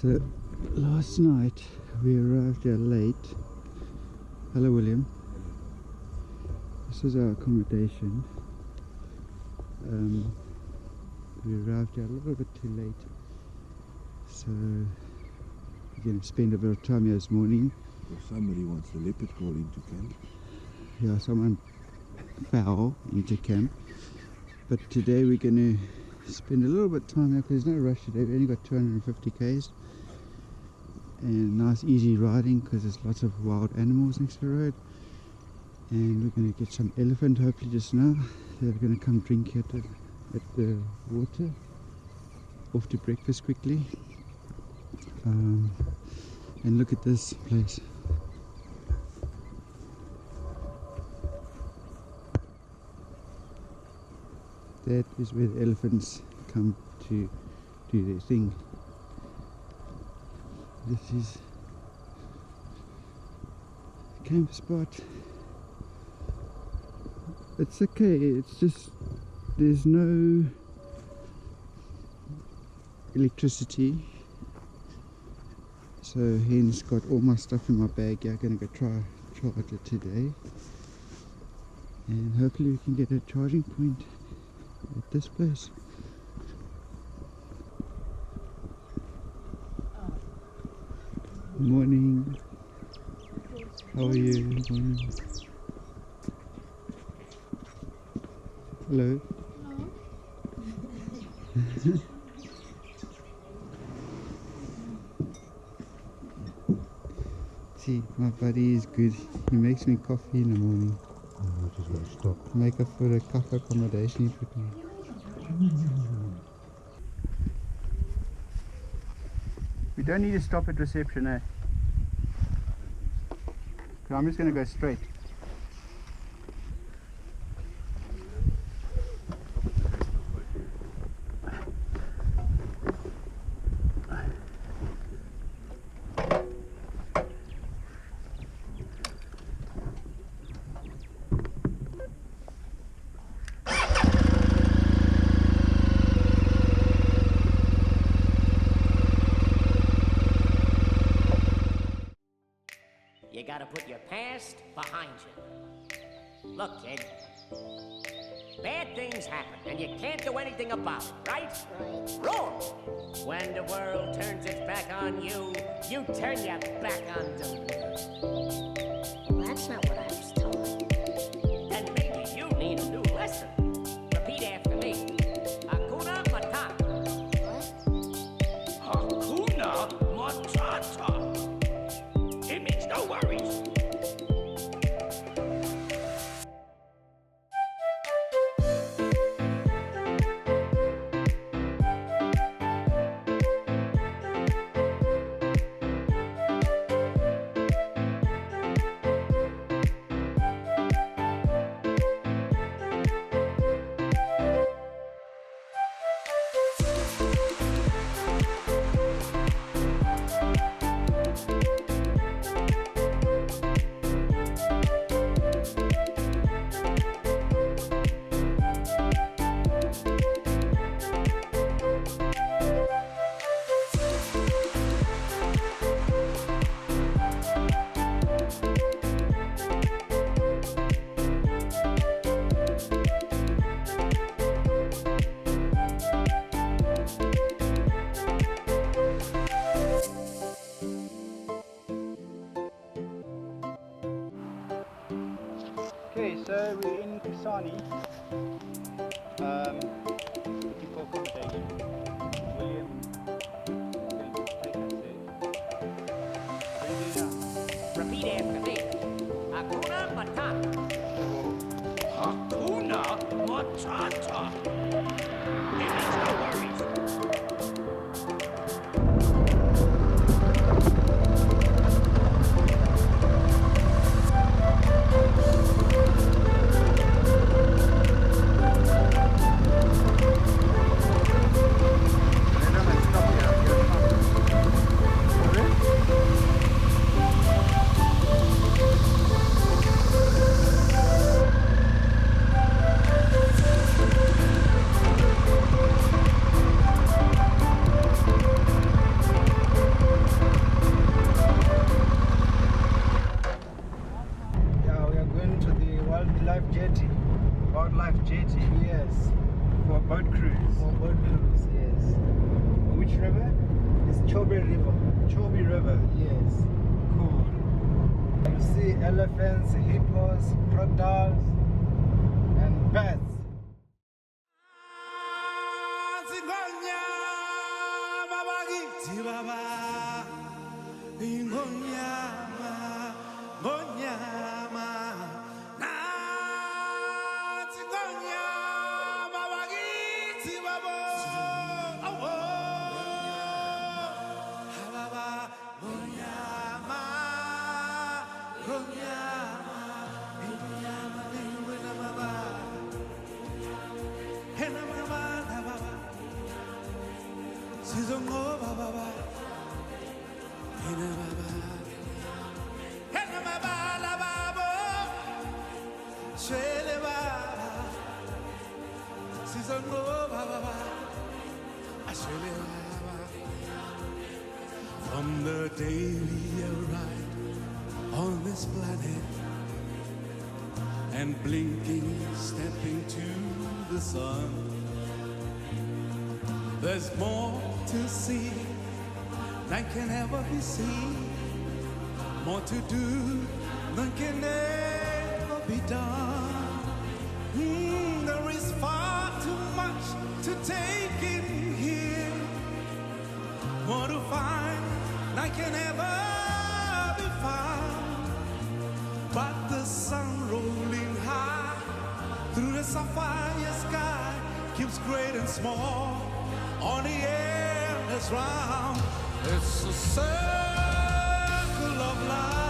So last night we arrived here late. Hello William. This was our accommodation. We arrived here a little bit too late, so we're going to spend a bit of time here this morning. Well, somebody wants the leopard crawl into camp. Yeah, someone fell into camp. But today we're going to spend a little bit of time here because there's no rush today. We've only got 250 k's. And nice easy riding because there's lots of wild animals next to the road. And we're going to get some elephant hopefully just now. They're going to come drink here at the water. Off to breakfast quickly. And look at this place. That is where the elephants come to do their thing. This is the camp spot. It's okay, it's just there's no electricity, so hence got all my stuff in my bag. Yeah, I'm gonna go try charge it today, and hopefully we can get a charging point at this place. Morning. How are you? Morning. Hello. Hello. See, my buddy is good. He makes me coffee in the morning. Oh, just going to stop. Make up for the cafe accommodation he put me. We don't need to stop at reception, eh? So I'm just going to go straight. You gotta put your past behind you. Look, kid. Bad things happen, and you can't do anything about it, right? Right. Wrong! When the world turns its back on you, you turn your back on the world. Well, that's not what I was told. Then maybe you need a new lesson. Repeat after me. Hakuna matata. What? Hakuna matata. It means no worries. Chobe River. Chobe River. Yes. Cool. You see elephants, hippos, crocodiles, and bats. From the day we arrived on this planet and blinking, stepping to the sun, there's more to see than can ever be seen, more to do than can ever be done. There is far too much to take in here, more to find than can ever be found. But the sun rolling high through the sapphire sky keeps great and small on the air that's round. It's a circle of life.